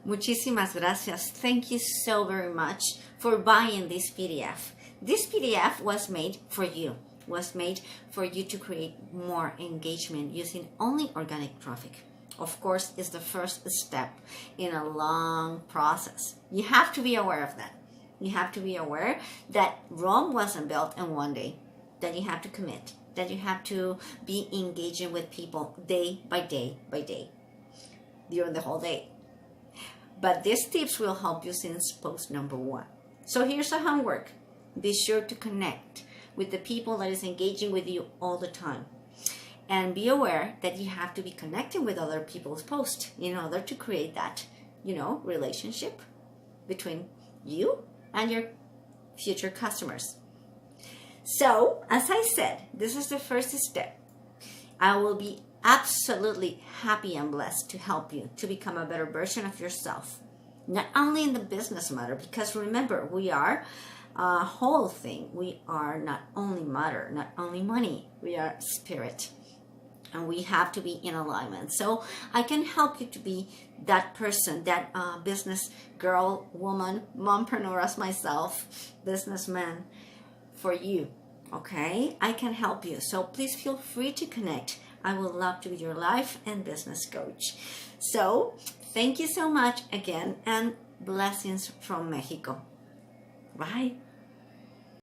Muchísimas gracias. Thank you so very much for buying this PDF. This PDF was made for you, to create more engagement using only organic traffic. Of course, it's the first step in a long process. You have to be aware of that. You have to be aware that Rome wasn't built in one day, that you have to commit, that you have to be engaging with people day by day by day, during the whole day. But these tips will help you since post number 1. So here's a homework. Be sure to connect with the people that is engaging with you all the time. And be aware that you have to be connecting with other people's posts in order to create that, relationship between you and your future customers. So, as I said, this is the first step. I will be absolutely happy and blessed to help you to become a better version of yourself. Not only in the business matter, because remember, we are a whole thing. We are not only matter, not only money, we are spirit. And we have to be in alignment. So I can help you to be that person, that business girl, woman, mompreneur as myself, businessman for you. Okay? I can help you. So please feel free to connect. I would love to be your life and business coach. So thank you so much again, and blessings from Mexico. Bye.